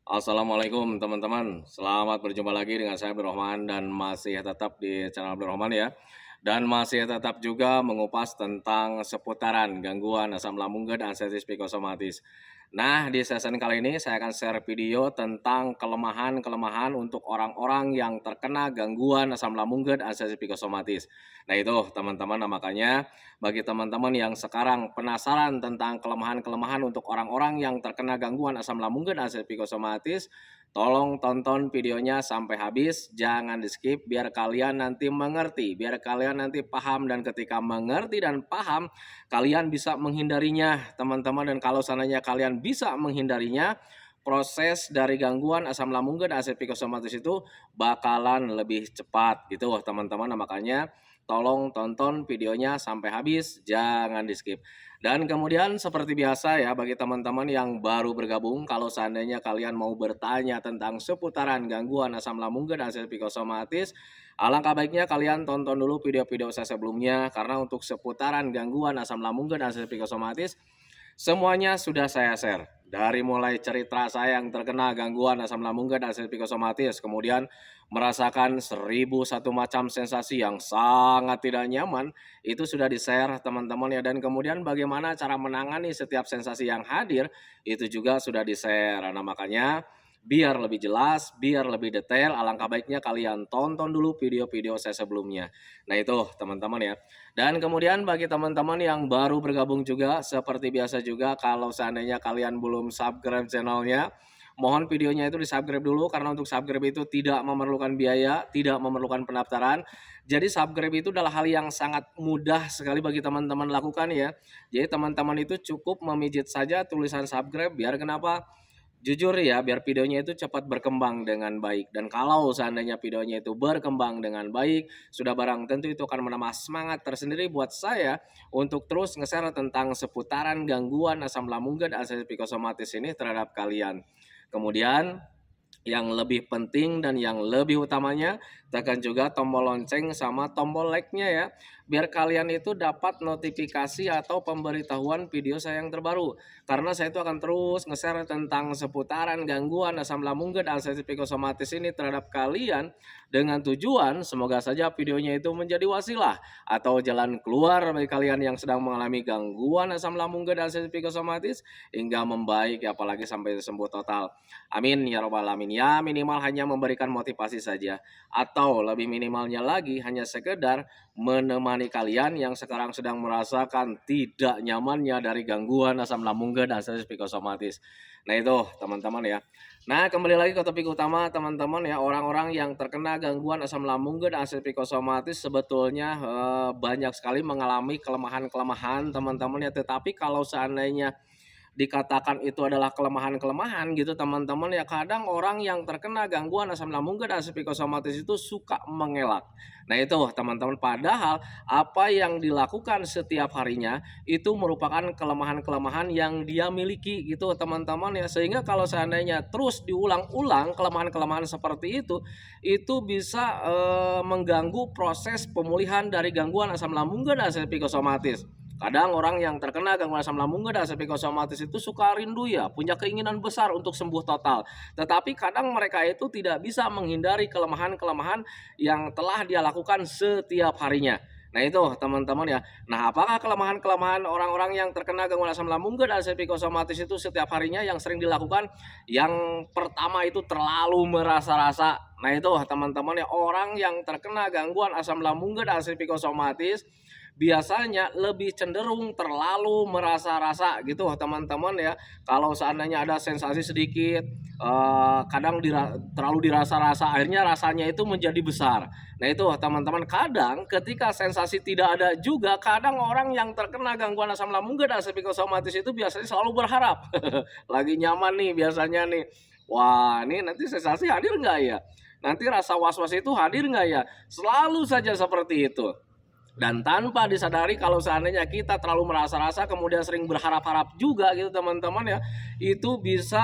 Assalamualaikum teman-teman, selamat berjumpa lagi dengan saya Abdurrahman dan masih tetap di channel Abdurrahman ya. Dan masih tetap juga mengupas tentang seputaran gangguan asam lambung dan anestesi psikosomatis. Nah, di season kali ini saya akan share video tentang kelemahan-kelemahan untuk orang-orang yang terkena gangguan asam lambung dan anestesi psikosomatis. Nah, itu teman-teman, nah makanya bagi teman-teman yang sekarang penasaran tentang kelemahan-kelemahan untuk orang-orang yang terkena gangguan asam lambung dan anestesi psikosomatis, tolong tonton videonya sampai habis, jangan di-skip biar kalian nanti mengerti, biar kalian nanti paham dan ketika mengerti dan paham, kalian bisa menghindarinya, teman-teman. Dan kalau seandainya kalian bisa menghindarinya, proses dari gangguan asam lambung dan anestesi psikosomatis itu bakalan lebih cepat gitu, teman-teman. Nah, makanya tolong tonton videonya sampai habis, jangan di-skip. Dan kemudian seperti biasa ya bagi teman-teman yang baru bergabung, kalau seandainya kalian mau bertanya tentang seputaran gangguan asam lambung dan anestesi psikosomatis, alangkah baiknya kalian tonton dulu video-video saya sebelumnya karena untuk seputaran gangguan asam lambung dan anestesi psikosomatis semuanya sudah saya share. Dari mulai cerita saya yang terkena gangguan asam lambung dan anestesi psikosomatis, kemudian merasakan 1001 macam sensasi yang sangat tidak nyaman, itu sudah di-share teman-teman ya. Dan kemudian bagaimana cara menangani setiap sensasi yang hadir, itu juga sudah di-share. Nah, makanya biar lebih jelas, biar lebih detail, alangkah baiknya kalian tonton dulu video-video saya sebelumnya. Nah, itu teman-teman ya. Dan kemudian bagi teman-teman yang baru bergabung juga, seperti biasa juga kalau seandainya kalian belum subscribe channelnya, mohon videonya itu di-subscribe dulu karena untuk subscribe itu tidak memerlukan biaya, tidak memerlukan pendaftaran. Jadi subscribe itu adalah hal yang sangat mudah sekali bagi teman-teman lakukan ya. Jadi teman-teman itu cukup memijit saja tulisan subscribe biar kenapa? Jujur ya, biar videonya itu cepat berkembang dengan baik. Dan kalau seandainya videonya itu berkembang dengan baik, sudah barang tentu itu akan menambah semangat tersendiri buat saya untuk terus nge-share tentang seputaran gangguan asam lambung dan anestesi psikosomatis ini terhadap kalian. Kemudian yang lebih penting dan yang lebih utamanya, tekan juga tombol lonceng sama tombol like-nya ya, biar kalian itu dapat notifikasi atau pemberitahuan video saya yang terbaru. Karena saya itu akan terus nge-share tentang seputaran gangguan asam lambung dan anestesi psikosomatis ini terhadap kalian dengan tujuan semoga saja videonya itu menjadi wasilah atau jalan keluar bagi kalian yang sedang mengalami gangguan asam lambung dan anestesi psikosomatis hingga membaik ya, apalagi sampai sembuh total. Amin ya robbal alamin. Ya minimal hanya memberikan motivasi saja. Atau lebih minimalnya lagi hanya sekedar menemani kalian yang sekarang sedang merasakan tidak nyamannya dari gangguan asam lambung dan anestesi psikosomatis. Nah itu teman-teman ya. Nah kembali lagi ke topik utama teman-teman ya. Orang-orang yang terkena gangguan asam lambung dan anestesi psikosomatis sebetulnya banyak sekali mengalami kelemahan-kelemahan teman-teman ya. Tetapi kalau seandainya dikatakan itu adalah kelemahan-kelemahan gitu teman-teman ya, kadang orang yang terkena gangguan asam lambung dan psikosomatis itu suka mengelak. Nah itu teman-teman, padahal apa yang dilakukan setiap harinya itu merupakan kelemahan-kelemahan yang dia miliki gitu teman-teman ya, sehingga kalau seandainya terus diulang-ulang kelemahan-kelemahan seperti itu bisa mengganggu proses pemulihan dari gangguan asam lambung dan psikosomatis. Kadang orang yang terkena gangguan asam lambung dan psikosomatis itu suka rindu ya, punya keinginan besar untuk sembuh total. Tetapi kadang mereka itu tidak bisa menghindari kelemahan-kelemahan yang telah dia lakukan setiap harinya. Nah itu teman-teman ya. Nah apakah kelemahan-kelemahan orang-orang yang terkena gangguan asam lambung dan psikosomatis itu setiap harinya yang sering dilakukan? Yang pertama itu terlalu merasa-rasa. Nah itu teman-teman ya, orang yang terkena gangguan asam lambung dan psikosomatis biasanya lebih cenderung terlalu merasa-rasa gitu teman-teman ya. Kalau seandainya ada sensasi sedikit, kadang terlalu dirasa-rasa, akhirnya rasanya itu menjadi besar. Nah itu teman-teman, kadang ketika sensasi tidak ada juga, kadang orang yang terkena gangguan asam lambung dan psikosomatis itu biasanya selalu berharap lagi nyaman nih biasanya nih, wah ini nanti sensasi hadir nggak ya, nanti rasa was-was itu hadir nggak ya, selalu saja seperti itu. Dan tanpa disadari kalau seandainya kita terlalu merasa-rasa kemudian sering berharap-harap juga gitu teman-teman ya, itu bisa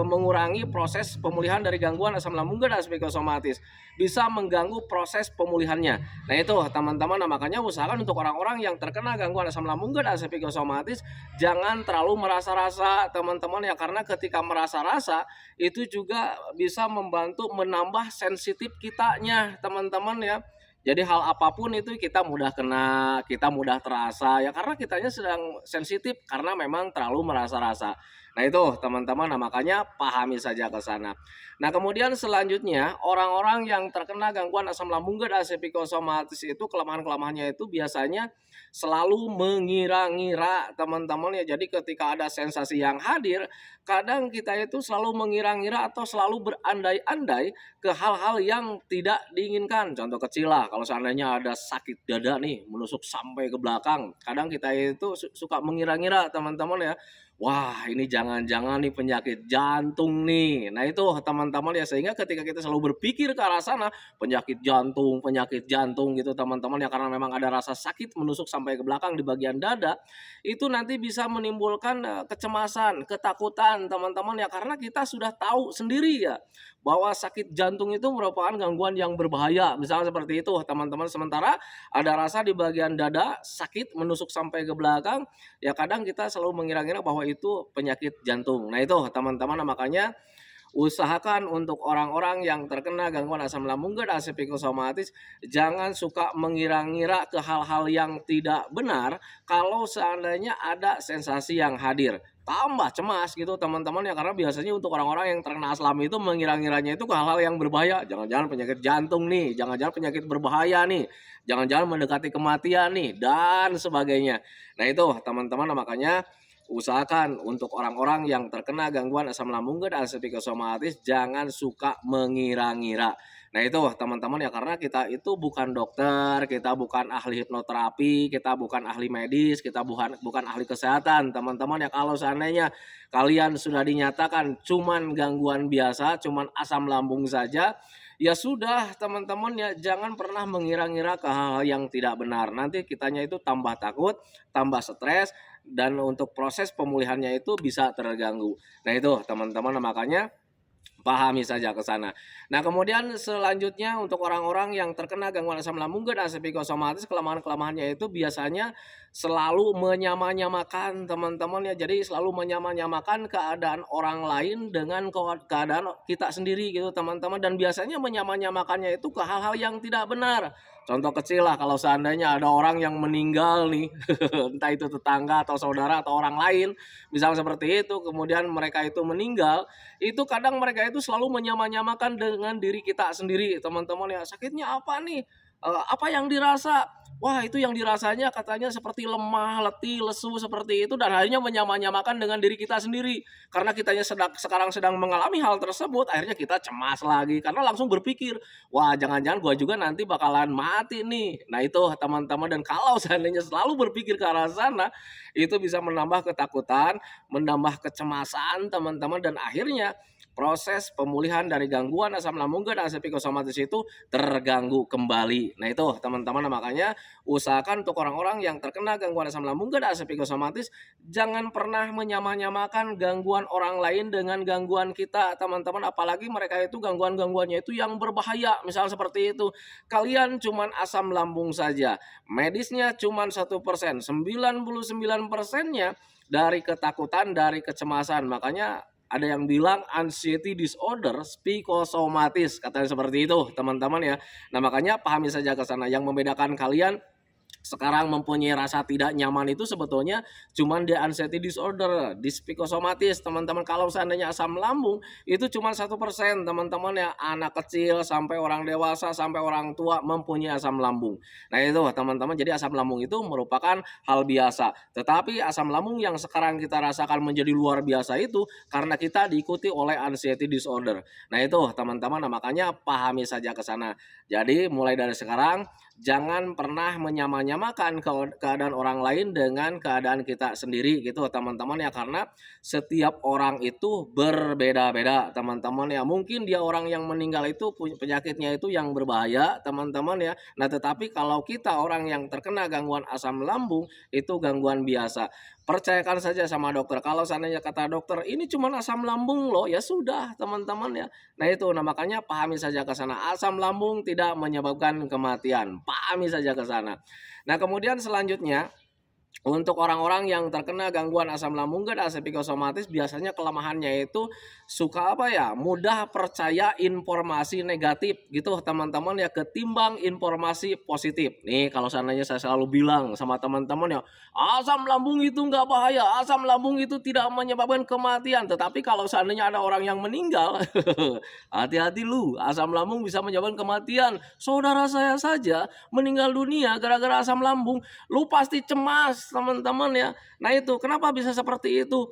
mengurangi proses pemulihan dari gangguan asam lambung dan psikosomatis, bisa mengganggu proses pemulihannya. Nah itu teman-teman, nah makanya usahakan untuk orang-orang yang terkena gangguan asam lambung dan psikosomatis jangan terlalu merasa-rasa teman-teman ya, karena ketika merasa-rasa itu juga bisa membantu menambah sensitif kitanya teman-teman ya. Jadi hal apapun itu kita mudah kena, kita mudah terasa ya, karena kitanya sedang sensitif karena memang terlalu merasa-rasa. Nah itu teman-teman, nah makanya pahami saja ke sana. Nah kemudian selanjutnya orang-orang yang terkena gangguan asam lambung dan psikosomatis itu kelemahan-kelemahannya itu biasanya selalu mengira-ngira teman-teman ya. Jadi ketika ada sensasi yang hadir, kadang kita itu selalu mengira-ngira atau selalu berandai-andai ke hal-hal yang tidak diinginkan. Contoh kecil lah, kalau seandainya ada sakit dada nih menusuk sampai ke belakang, kadang kita itu suka mengira-ngira teman-teman ya, wah ini jangan-jangan nih penyakit jantung nih. Nah itu teman-teman ya, sehingga ketika kita selalu berpikir ke arah sana, penyakit jantung gitu teman-teman ya, karena memang ada rasa sakit menusuk sampai ke belakang di bagian dada, itu nanti bisa menimbulkan kecemasan, ketakutan teman-teman ya, karena kita sudah tahu sendiri ya bahwa sakit jantung itu merupakan gangguan yang berbahaya. Misalnya seperti itu teman-teman, sementara ada rasa di bagian dada sakit menusuk sampai ke belakang, ya kadang kita selalu mengira-ngira bahwa itu penyakit jantung. Nah itu teman-teman, makanya usahakan untuk orang-orang yang terkena gangguan asam lambung dan psikosomatis jangan suka mengira-ngira ke hal-hal yang tidak benar kalau seandainya ada sensasi yang hadir. Tambah cemas gitu teman-teman ya, karena biasanya untuk orang-orang yang terkena asam itu mengira-ngiranya itu ke hal-hal yang berbahaya. Jangan-jangan penyakit jantung nih, jangan-jangan penyakit berbahaya nih, jangan-jangan mendekati kematian nih, dan sebagainya. Nah itu teman-teman, makanya usahakan untuk orang-orang yang terkena gangguan asam lambung dan psikosomatis jangan suka mengira-ngira. Nah itu teman-teman ya, karena kita itu bukan dokter, kita bukan ahli hipnoterapi, kita bukan ahli medis, kita bukan ahli kesehatan teman-teman ya. Kalau seandainya kalian sudah dinyatakan cuman gangguan biasa, cuman asam lambung saja, ya sudah teman-teman ya, jangan pernah mengira-ngira ke hal-hal yang tidak benar. Nanti kitanya itu tambah takut, tambah stres, dan untuk proses pemulihannya itu bisa terganggu. Nah itu teman-teman, makanya pahami saja ke sana. Nah kemudian selanjutnya untuk orang-orang yang terkena gangguan asam lambung dan psikosomatis, kelemahan-kelemahannya itu biasanya selalu menyamanyamakan teman-teman ya. Jadi selalu menyamanyamakan keadaan orang lain dengan keadaan kita sendiri gitu teman-teman. Dan biasanya menyamanyamakannya itu ke hal-hal yang tidak benar. Contoh kecil lah, kalau seandainya ada orang yang meninggal nih, entah itu tetangga atau saudara atau orang lain, misalnya seperti itu, kemudian mereka itu meninggal, itu kadang mereka itu selalu menyamanyamakan dengan diri kita sendiri teman-teman ya. Sakitnya apa nih? Apa yang dirasa? Wah itu yang dirasanya katanya seperti lemah, letih, lesu seperti itu, dan akhirnya menyamanyamakan dengan diri kita sendiri. Karena kitanya sekarang sedang mengalami hal tersebut, akhirnya kita cemas lagi karena langsung berpikir, wah jangan-jangan gua juga nanti bakalan mati nih. Nah itu teman-teman, dan kalau seandainya selalu berpikir ke arah sana, itu bisa menambah ketakutan, menambah kecemasan teman-teman, dan akhirnya proses pemulihan dari gangguan asam lambung dan psikosomatis itu terganggu kembali. Nah itu teman-teman, makanya usahakan untuk orang-orang yang terkena gangguan asam lambung dan psikosomatis jangan pernah menyamanyamakan gangguan orang lain dengan gangguan kita teman-teman, apalagi mereka itu gangguan-gangguannya itu yang berbahaya. Misal seperti itu, kalian cuman asam lambung saja, medisnya cuman 1%, 99%-nya dari ketakutan, dari kecemasan. Makanya ada yang bilang anxiety disorder psikosomatis, katanya seperti itu teman-teman ya. Nah makanya pahami saja ke sana, yang membedakan kalian sekarang mempunyai rasa tidak nyaman itu sebetulnya cuman di anxiety disorder, di psikosomatis teman-teman. Kalau seandainya asam lambung itu cuma 1%, teman-teman ya, anak kecil sampai orang dewasa sampai orang tua mempunyai asam lambung. Nah itu teman-teman, jadi asam lambung itu merupakan hal biasa, tetapi asam lambung yang sekarang kita rasakan menjadi luar biasa itu karena kita diikuti oleh anxiety disorder. Nah itu teman-teman, nah makanya pahami saja ke sana. Jadi mulai dari sekarang jangan pernah menyamakan keadaan orang lain dengan keadaan kita sendiri gitu teman-teman ya, karena setiap orang itu berbeda-beda teman-teman ya. Mungkin dia orang yang meninggal itu penyakitnya itu yang berbahaya teman-teman ya. Nah tetapi kalau kita orang yang terkena gangguan asam lambung itu gangguan biasa. Percayakan saja sama dokter. Kalau seandainya kata dokter ini cuma asam lambung loh, ya sudah teman-teman ya. Nah itu, nah makanya pahami saja ke sana. Asam lambung tidak menyebabkan kematian. Pahami saja ke sana. Nah kemudian selanjutnya, untuk orang-orang yang terkena gangguan asam lambung dan asam psikosomatis biasanya kelemahannya itu suka apa ya, mudah percaya informasi negatif gitu teman-teman ya, ketimbang informasi positif. Nih kalau seandainya saya selalu bilang sama teman-teman ya, asam lambung itu nggak bahaya, asam lambung itu tidak menyebabkan kematian. Tetapi kalau seandainya ada orang yang meninggal, hati-hati lu, asam lambung bisa menyebabkan kematian. Saudara saya saja meninggal dunia gara-gara asam lambung. Lu pasti cemas teman-teman ya. Nah itu kenapa bisa seperti itu?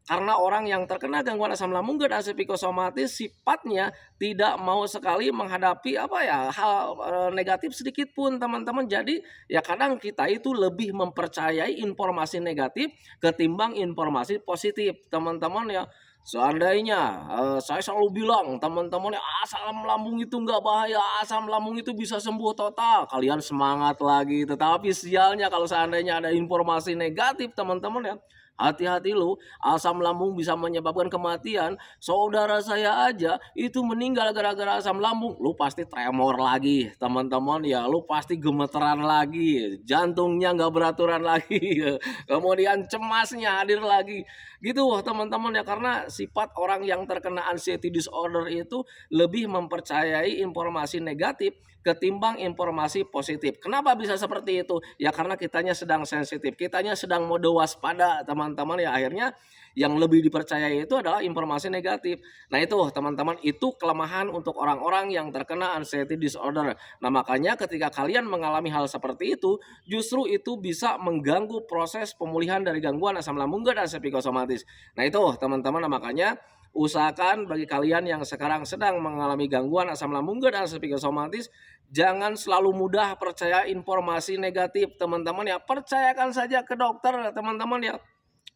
Karena orang yang terkena gangguan asam lambung dan asam psikosomatis sifatnya tidak mau sekali menghadapi apa ya, hal negatif sedikit pun teman-teman. Jadi ya kadang kita itu lebih mempercayai informasi negatif ketimbang informasi positif teman-teman ya. Seandainya saya selalu bilang teman-teman ya, asam lambung itu nggak bahaya, asam lambung itu bisa sembuh total. Kalian semangat lagi, tetapi sialnya kalau seandainya ada informasi negatif teman-teman ya, hati-hati lu, asam lambung bisa menyebabkan kematian. Saudara saya aja itu meninggal gara-gara asam lambung. Lu pasti tremor lagi, teman-teman ya. Lu pasti gemeteran lagi, jantungnya nggak beraturan lagi. Kemudian cemasnya hadir lagi. Gitu teman-teman ya, karena sifat orang yang terkena anxiety disorder itu lebih mempercayai informasi negatif ketimbang informasi positif. Kenapa bisa seperti itu? Ya karena kitanya sedang sensitif, kitanya sedang mode waspada teman-teman ya, akhirnya yang lebih dipercayai itu adalah informasi negatif. Nah itu teman-teman, itu kelemahan untuk orang-orang yang terkena anxiety disorder. Nah makanya ketika kalian mengalami hal seperti itu, justru itu bisa mengganggu proses pemulihan dari gangguan asam lambung dan asam psikosomatis. Nah itu teman-teman, nah makanya usahakan bagi kalian yang sekarang sedang mengalami gangguan asam lambung dan asam psikosomatis, jangan selalu mudah percaya informasi negatif teman-teman ya. Percayakan saja ke dokter teman-teman ya.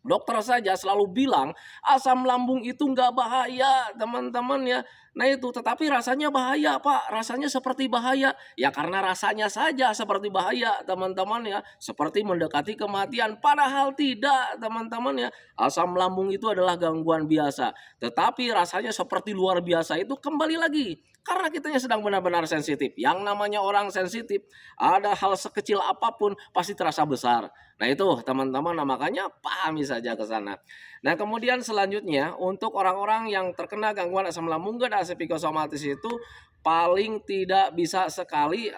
Dokter saja selalu bilang asam lambung itu nggak bahaya teman-teman ya. Nah itu, tetapi rasanya bahaya Pak, rasanya seperti bahaya. Ya karena rasanya saja seperti bahaya teman-teman ya, seperti mendekati kematian. Padahal tidak teman-teman ya, asam lambung itu adalah gangguan biasa. Tetapi rasanya seperti luar biasa itu kembali lagi, karena kitanya sedang benar-benar sensitif. Yang namanya orang sensitif, ada hal sekecil apapun pasti terasa besar. Nah itu teman-teman, nah makanya pahami saja ke sana. Nah kemudian selanjutnya, untuk orang-orang yang terkena gangguan asam lambung dan asam psikosomatis itu paling tidak bisa sekali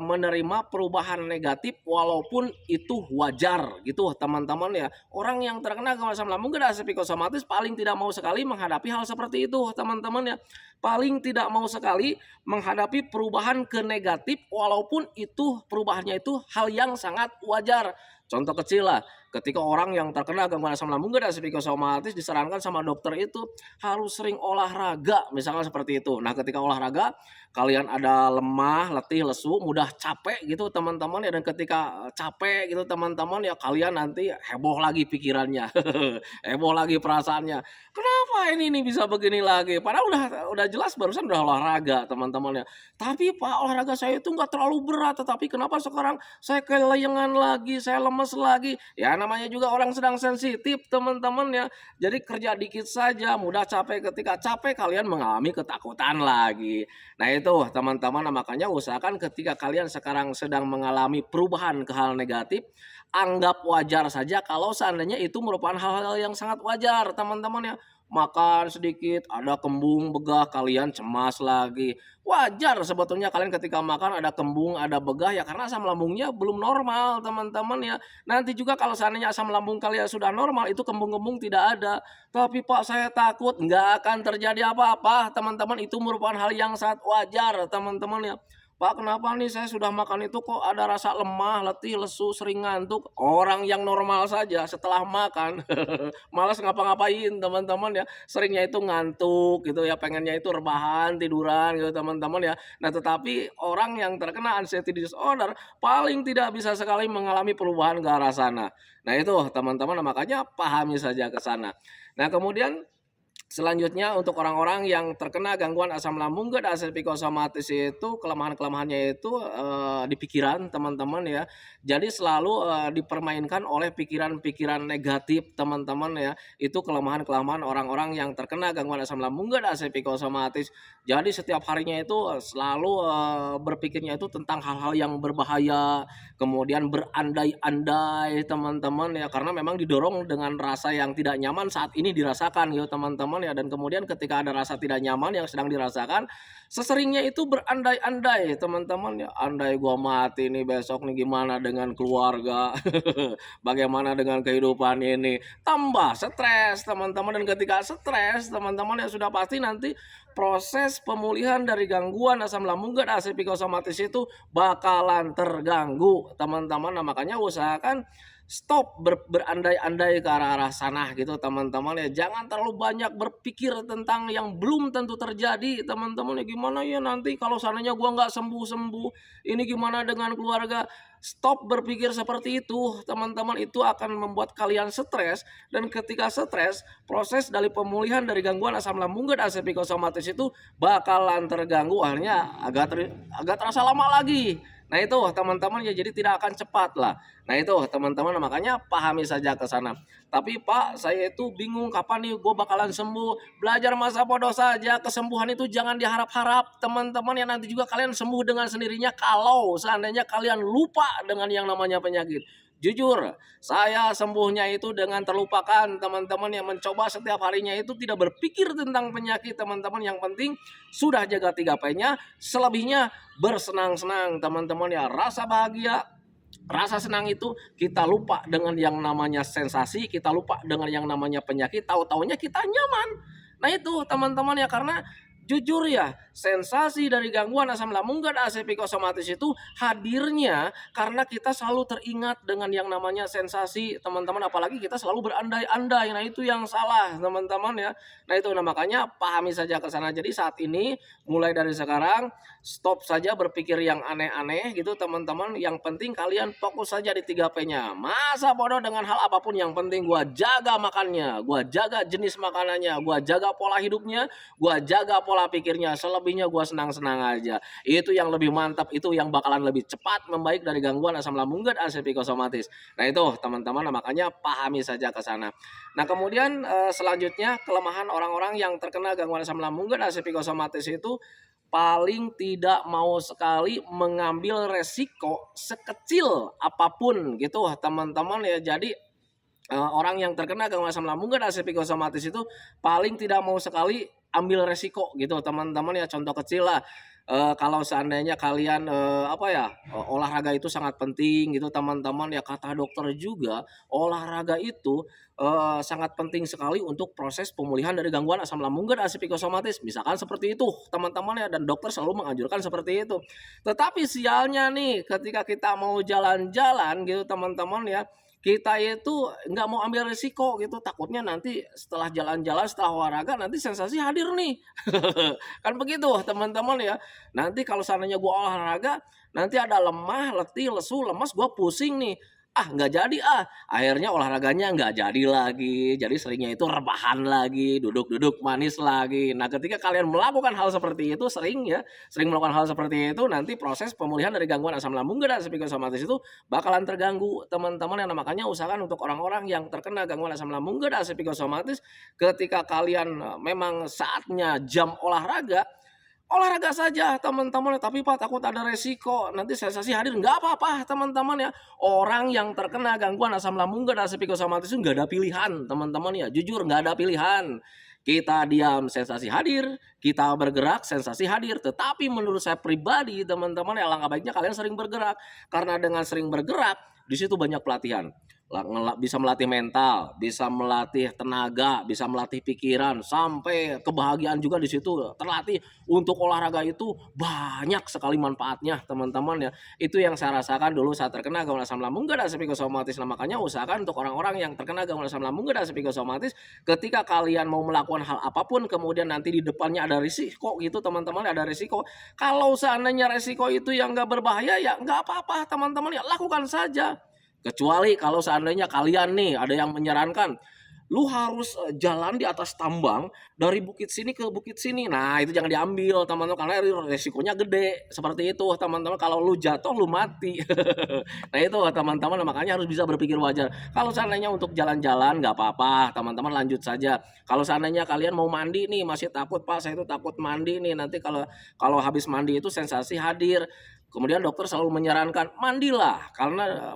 menerima perubahan negatif walaupun itu wajar gitu teman-teman ya. Orang yang terkena gangguan asam lambung dan asam psikosomatis paling tidak mau sekali menghadapi hal seperti itu teman-teman ya. Paling tidak mau sekali menghadapi perubahan ke negatif walaupun itu perubahannya itu hal yang sangat wajar. Contoh kecil lah, ketika orang yang terkena gangguan asam lambung dan asam psikosomatis disarankan sama dokter itu harus sering olahraga, misalnya seperti itu. Nah, ketika olahraga kalian ada lemah, letih, lesu, mudah capek gitu teman-teman ya, dan ketika capek gitu teman-teman ya, kalian nanti heboh lagi pikirannya, heboh lagi perasaannya. Kenapa ini bisa begini lagi? Padahal udah jelas barusan udah olahraga teman-teman ya. Tapi Pak, olahraga saya itu nggak terlalu berat, tetapi kenapa sekarang saya kelayangan lagi, saya lemes lagi? Ya namanya juga orang sedang sensitif teman-teman ya. Jadi kerja dikit saja mudah capek, ketika capek kalian mengalami ketakutan lagi. Nah itu teman-teman, nah, makanya usahakan ketika kalian sekarang sedang mengalami perubahan ke hal negatif, anggap wajar saja kalau seandainya itu merupakan hal-hal yang sangat wajar teman-teman ya. Makan sedikit, ada kembung, begah, kalian cemas lagi. Wajar sebetulnya kalian ketika makan ada kembung, ada begah ya, karena asam lambungnya belum normal teman-teman ya. Nanti juga kalau seandainya asam lambung kalian sudah normal, itu kembung-kembung tidak ada. Tapi Pak, saya takut nggak akan terjadi apa-apa teman-teman, itu merupakan hal yang sangat wajar teman-teman ya. "Pak, kenapa nih saya sudah makan itu kok ada rasa lemah, letih, lesu, sering ngantuk." Orang yang normal saja setelah makan malas ngapa-ngapain teman-teman ya, seringnya itu ngantuk gitu ya, pengennya itu rebahan, tiduran gitu teman-teman ya. Nah, tetapi orang yang terkena anxiety disorder paling tidak bisa sekali mengalami perubahan ke arah sana. Nah itu teman-teman, makanya pahami saja ke sana. Nah kemudian selanjutnya untuk orang-orang yang terkena gangguan asam lambung gerd asam psikosomatis itu kelemahan-kelemahannya itu, di pikiran teman-teman ya. Jadi selalu, dipermainkan oleh pikiran-pikiran negatif teman-teman ya. Itu kelemahan-kelemahan orang-orang yang terkena gangguan asam lambung gerd asam psikosomatis. Jadi setiap harinya itu, selalu, berpikirnya itu tentang hal-hal yang berbahaya, kemudian berandai-andai teman-teman ya, karena memang didorong dengan rasa yang tidak nyaman saat ini dirasakan gitu teman-teman ya, dan kemudian ketika ada rasa tidak nyaman yang sedang dirasakan, seseringnya itu berandai-andai teman-teman ya, "Andai gua mati nih besok nih gimana dengan keluarga, bagaimana dengan kehidupan ini." Tambah stres teman-teman, dan ketika stres teman-teman ya sudah pasti nanti proses pemulihan dari gangguan asam lambung gerd asam psikosomatis itu bakalan terganggu teman-teman. Nah makanya usahakan stop berandai-andai ke arah-arah sana gitu teman-teman ya. Jangan terlalu banyak berpikir tentang yang belum tentu terjadi teman-teman ya. Gimana ya nanti kalau seandainya gua nggak sembuh-sembuh, ini gimana dengan keluarga. Stop berpikir seperti itu teman-teman, itu akan membuat kalian stres, dan ketika stres proses dari pemulihan dari gangguan asam lambung gerd asam psikosomatis itu bakalan terganggu, akhirnya agak terasa lama lagi. Nah itu teman-teman ya, jadi tidak akan cepat lah. Nah itu teman-teman, makanya pahami saja ke sana. Tapi Pak, saya itu bingung kapan nih gue bakalan sembuh. Belajar masa bodoh saja, kesembuhan itu jangan diharap-harap teman-teman ya, nanti juga kalian sembuh dengan sendirinya kalau seandainya kalian lupa dengan yang namanya penyakit. Jujur, saya sembuhnya itu dengan terlupakan teman-teman, yang mencoba setiap harinya itu tidak berpikir tentang penyakit teman-teman. Yang penting sudah jaga 3P-nya, selebihnya bersenang-senang teman-teman ya. Rasa bahagia, rasa senang itu kita lupa dengan yang namanya sensasi, kita lupa dengan yang namanya penyakit, tahu-taunya kita nyaman. Nah itu teman-teman ya, karena jujur ya, sensasi dari gangguan asam lambung gerd asam psikosomatis itu hadirnya karena kita selalu teringat dengan yang namanya sensasi teman-teman, apalagi kita selalu berandai-andai. Nah itu yang salah teman-teman ya. Nah itu, nah makanya pahami saja ke sana. Jadi saat ini mulai dari sekarang stop saja berpikir yang aneh-aneh gitu teman-teman. Yang penting kalian fokus saja di 3P-nya. Masa bodoh dengan hal apapun, yang penting gua jaga makannya, gua jaga jenis makanannya, gua jaga pola hidupnya, gua jaga pola pikirnya, selebihnya gua senang-senang aja. Itu yang lebih mantap, itu yang bakalan lebih cepat membaik dari gangguan asam lambung gerd asam psikosomatis. Nah itu teman-teman, makanya pahami saja ke sana. Nah kemudian selanjutnya, kelemahan orang-orang yang terkena gangguan asam lambung gerd asam psikosomatis itu paling tidak mau sekali mengambil resiko sekecil apapun gitu teman-teman ya. Jadi orang yang terkena gangguan asam lambung gerd asam psikosomatis itu paling tidak mau sekali ambil resiko gitu teman-teman ya. Contoh kecil lah, kalau seandainya kalian, olahraga itu sangat penting gitu teman-teman ya, kata dokter juga olahraga itu, sangat penting sekali untuk proses pemulihan dari gangguan asam lambung gerd asam psikosomatis, misalkan seperti itu teman-teman ya, dan dokter selalu menganjurkan seperti itu. Tetapi sialnya nih, ketika kita mau jalan-jalan gitu teman-teman ya, kita itu nggak mau ambil risiko gitu, takutnya nanti setelah jalan-jalan, setelah olahraga nanti sensasi hadir nih. Kan begitu teman-teman ya. Nanti kalau seandainya gua olahraga, nanti ada lemah, letih, lesu, lemas, gua pusing nih. Ah nggak jadi ah, akhirnya olahraganya nggak jadi lagi. Jadi seringnya itu rebahan lagi, duduk-duduk manis lagi. Nah ketika kalian melakukan hal seperti itu, sering melakukan hal seperti itu, nanti proses pemulihan dari gangguan asam lambung gerd asam psikosomatis itu bakalan terganggu teman-teman. Yang makanya usahakan untuk orang-orang yang terkena gangguan asam lambung gerd asam psikosomatis, ketika kalian memang saatnya jam olahraga, olahraga saja teman-teman, tapi Pak takut ada resiko nanti sensasi hadir. Nggak apa-apa teman-teman ya. Orang yang terkena gangguan asam lambung gerd asam psikosomatis itu nggak ada pilihan teman-teman ya. Jujur nggak ada pilihan. Kita diam sensasi hadir, kita bergerak sensasi hadir. Tetapi menurut saya pribadi teman-teman ya, alangkah baiknya kalian sering bergerak, karena dengan sering bergerak di situ banyak pelatihan. bisa melatih mental, bisa melatih tenaga, bisa melatih pikiran, sampai kebahagiaan juga di situ terlatih. Untuk olahraga itu banyak sekali manfaatnya teman-teman ya. Itu yang saya rasakan dulu saat terkena gangguan asam lambung gak ada psikosomatis. Nah, makanya usahakan untuk orang-orang yang terkena gangguan asam lambung gak ada psikosomatis, ketika kalian mau melakukan hal apapun kemudian nanti di depannya ada risiko gitu teman-teman, ada risiko. Kalau seandainya risiko itu yang gak berbahaya ya nggak apa-apa teman-teman ya, lakukan saja. Kecuali kalau seandainya kalian nih ada yang menyarankan, lu harus jalan di atas tambang dari bukit sini ke bukit sini. Nah, itu jangan diambil teman-teman karena resikonya gede. Seperti itu teman-teman, kalau lu jatuh lu mati. Nah, itu teman-teman makanya harus bisa berpikir wajar. Kalau seandainya untuk jalan-jalan nggak apa-apa, teman-teman lanjut saja. Kalau seandainya kalian mau mandi nih masih takut, Pak, saya itu takut mandi nih. Nanti kalau kalau habis mandi itu sensasi hadir. Kemudian dokter selalu menyarankan mandilah karena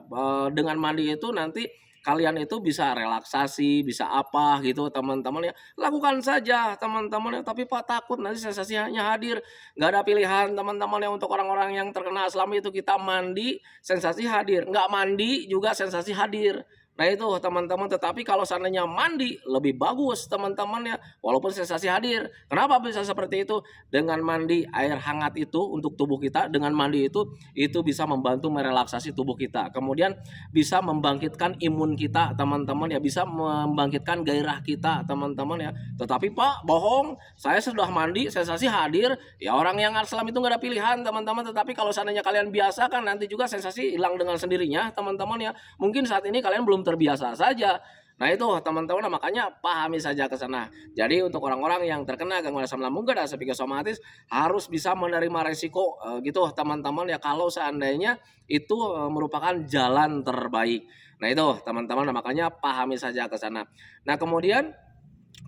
dengan mandi itu nanti kalian itu bisa relaksasi, bisa apa gitu teman-teman ya. Lakukan saja teman-teman ya, tapi Pak takut nanti sensasinya hadir. Nggak ada pilihan teman-teman ya, untuk orang-orang yang terkena asam itu kita mandi sensasi hadir, nggak mandi juga sensasi hadir. Nah itu teman-teman, tetapi kalau seandainya mandi lebih bagus teman-teman ya, walaupun sensasi hadir. Kenapa bisa seperti itu? Dengan mandi air hangat itu untuk tubuh kita, dengan mandi itu bisa membantu merelaksasi tubuh kita. Kemudian bisa membangkitkan imun kita teman-teman ya, bisa membangkitkan gairah kita teman-teman ya. Tetapi Pak bohong, saya sudah mandi sensasi hadir. Ya orang yang aslam itu nggak ada pilihan teman-teman. Tetapi kalau seandainya kalian biasa kan nanti juga sensasi hilang dengan sendirinya teman-teman ya. Mungkin saat ini kalian belum terbiasa saja. Nah itu teman-teman, makanya pahami saja ke sana. Jadi untuk orang-orang yang terkena gangguan asam lambung gak ada psikosomatis harus bisa menerima resiko gitu teman-teman ya, kalau seandainya itu merupakan jalan terbaik. Nah itu teman-teman, makanya pahami saja ke sana. Nah kemudian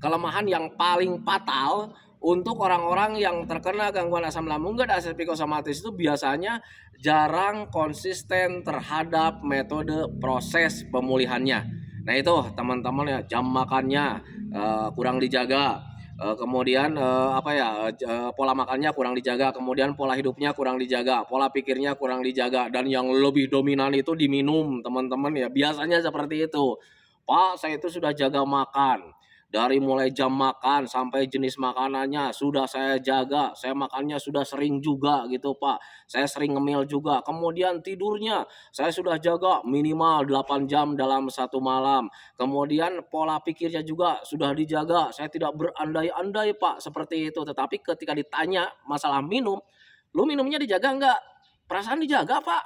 kelemahan yang paling fatal untuk orang-orang yang terkena gangguan asam lambung gak ada psikosomatis itu biasanya jarang konsisten terhadap metode proses pemulihannya. Nah itu teman-teman ya, jam makannya kurang dijaga, kemudian pola makannya kurang dijaga, kemudian pola hidupnya kurang dijaga, pola pikirnya kurang dijaga, dan yang lebih dominan itu diminum teman-teman ya. Biasanya seperti itu. Pak, saya itu sudah jaga makan. Dari mulai jam makan sampai jenis makanannya sudah saya jaga. Saya makannya sudah sering juga gitu, Pak. Saya sering ngemil juga. Kemudian tidurnya saya sudah jaga minimal 8 jam dalam satu malam. Kemudian pola pikirnya juga sudah dijaga. Saya tidak berandai-andai, Pak, seperti itu. Tetapi ketika ditanya masalah minum, lu minumnya dijaga enggak? Perasaan dijaga, Pak.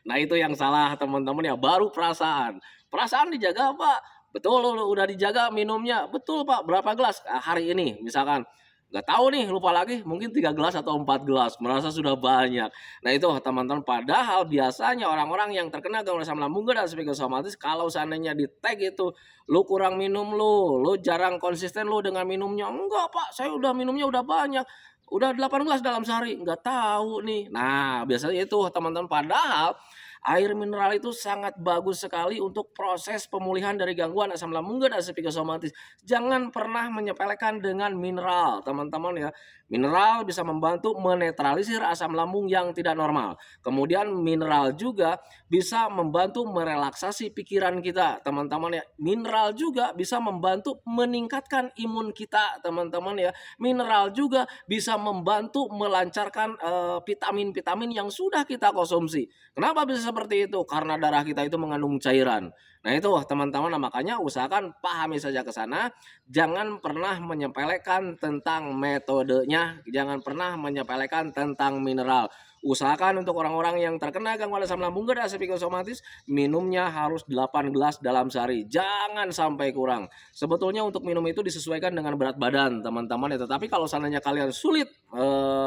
Nah, itu yang salah teman-teman ya, baru perasaan. Perasaan dijaga, Pak. Betul, udah dijaga minumnya. Betul, Pak. Berapa gelas hari ini misalkan? Nggak tahu nih, lupa lagi. Mungkin 3 gelas atau 4 gelas. Merasa sudah banyak. Nah itu teman-teman. Padahal biasanya orang-orang yang terkena gangguan asam lambung dan psikosomatis, kalau seandainya di tag itu, lu kurang minum lu jarang konsisten lu dengan minumnya. Enggak, Pak. Saya udah minumnya udah banyak. Udah 8 gelas dalam sehari. Nggak tahu nih. Nah biasanya itu teman-teman. Padahal air mineral itu sangat bagus sekali untuk proses pemulihan dari gangguan asam lambung dan psikosomatis. Jangan pernah menyepelekan dengan mineral, teman-teman ya. Mineral bisa membantu menetralisir asam lambung yang tidak normal. Kemudian mineral juga bisa membantu merelaksasi pikiran kita, teman-teman ya. Mineral juga bisa membantu meningkatkan imun kita, teman-teman ya. Mineral juga bisa membantu melancarkan vitamin-vitamin yang sudah kita konsumsi. Kenapa bisa seperti itu? Karena darah kita itu mengandung cairan. Nah itu teman-teman, makanya usahakan pahami saja ke sana. Jangan pernah menyepelekan tentang metodenya. Jangan pernah menyepelekan tentang mineral. Usahakan untuk orang-orang yang terkena gangguan asam lambung dan psikosomatis, minumnya harus 8 gelas dalam sehari. Jangan sampai kurang. Sebetulnya untuk minum itu disesuaikan dengan berat badan teman-teman ya. Tetapi kalau seandainya kalian sulit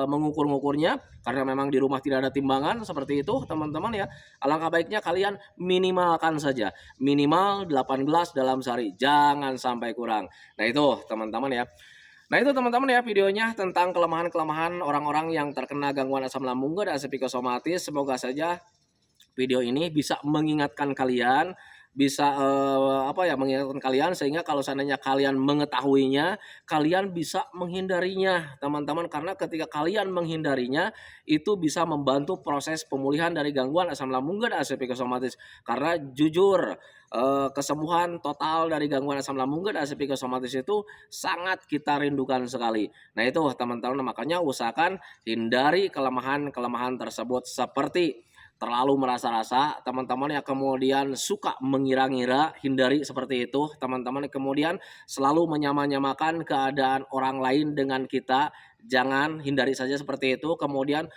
mengukur-ngukurnya karena memang di rumah tidak ada timbangan seperti itu teman-teman ya, alangkah baiknya kalian minimalkan saja. Minimal 8 gelas dalam sehari. Jangan sampai kurang. Nah itu teman-teman ya. Nah itu teman-teman ya videonya tentang kelemahan-kelemahan orang-orang yang terkena gangguan asam lambung dan psikosomatis. Semoga saja video ini bisa mengingatkan kalian bisa, apa ya, mengingatkan kalian sehingga kalau seandainya kalian mengetahuinya, kalian bisa menghindarinya, teman-teman. Karena ketika kalian menghindarinya, itu bisa membantu proses pemulihan dari gangguan asam lambung dan ACV psikosomatis. Karena jujur, kesembuhan total dari gangguan asam lambung dan ACV psikosomatis itu sangat kita rindukan sekali. Nah itu teman-teman, makanya usahakan hindari kelemahan-kelemahan tersebut seperti terlalu merasa-rasa, teman-teman yang kemudian suka mengira-ngira, hindari seperti itu, teman-teman. Kemudian selalu menyamakan keadaan orang lain dengan kita, jangan, hindari saja seperti itu. Kemudian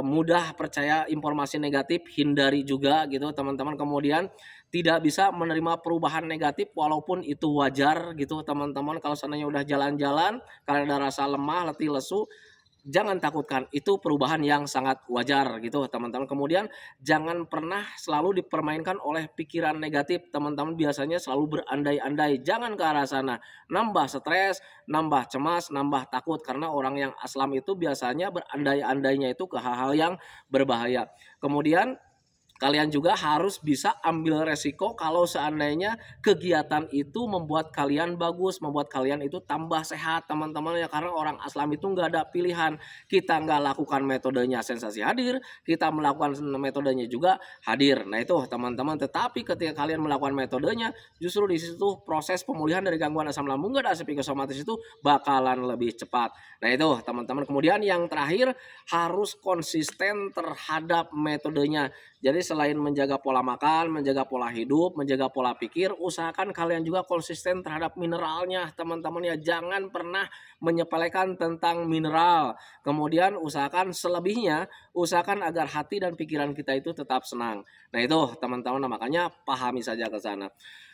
mudah percaya informasi negatif, hindari juga gitu, teman-teman. Kemudian tidak bisa menerima perubahan negatif walaupun itu wajar gitu, teman-teman. Kalau seandainya udah jalan-jalan, kalian ada rasa lemah, letih, lesu, jangan takutkan, itu perubahan yang sangat wajar gitu teman-teman. Kemudian jangan pernah selalu dipermainkan oleh pikiran negatif, teman-teman biasanya selalu berandai-andai, jangan ke arah sana. Nambah stres, nambah cemas, nambah takut, karena orang yang aslam itu biasanya berandai-andainya itu ke hal-hal yang berbahaya. Kemudian kalian juga harus bisa ambil resiko kalau seandainya kegiatan itu membuat kalian bagus, membuat kalian itu tambah sehat, teman-teman ya. Karena orang aslam itu nggak ada pilihan. Kita nggak lakukan metodenya sensasi hadir, kita melakukan metodenya juga hadir. Nah itu teman-teman. Tetapi ketika kalian melakukan metodenya, justru di situ proses pemulihan dari gangguan asam lambung dan ACV psikosomatis itu bakalan lebih cepat. Nah itu teman-teman. Kemudian yang terakhir, harus konsisten terhadap metodenya. Jadi selain menjaga pola makan, menjaga pola hidup, menjaga pola pikir, usahakan kalian juga konsisten terhadap mineralnya, teman-teman ya. Jangan pernah menyepelekan tentang mineral. Kemudian usahakan selebihnya, usahakan agar hati dan pikiran kita itu tetap senang. Nah itu teman-teman, makanya pahami saja ke sana.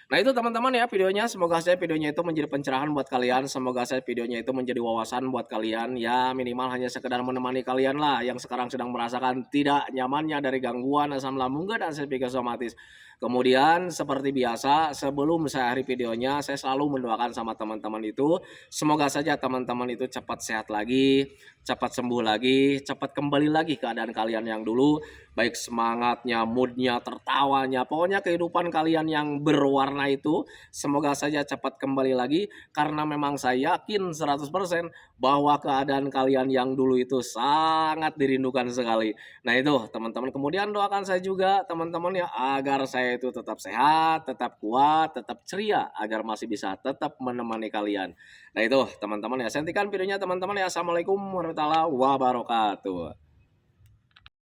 Nah itu teman-teman ya videonya, semoga saya videonya itu menjadi pencerahan buat kalian, semoga saya videonya itu menjadi wawasan buat kalian, ya minimal hanya sekedar menemani kalian lah yang sekarang sedang merasakan tidak nyamannya dari gangguan asam lambung dan ACV psikosomatis. Kemudian seperti biasa, sebelum saya akhiri videonya, saya selalu mendoakan sama teman-teman itu, semoga saja teman-teman itu cepat sehat lagi, cepat sembuh lagi, cepat kembali lagi keadaan kalian yang dulu, baik semangatnya, moodnya, tertawanya, pokoknya kehidupan kalian yang berwarna itu semoga saja cepat kembali lagi, karena memang saya yakin 100% bahwa keadaan kalian yang dulu itu sangat dirindukan sekali. Nah itu teman-teman, kemudian doakan saya juga teman-teman ya, agar saya itu tetap sehat, tetap kuat, tetap ceria, agar masih bisa tetap menemani kalian. Nah itu teman-teman ya, saya hentikan videonya teman-teman ya. Assalamualaikum warahmatullahi wabarakatuh.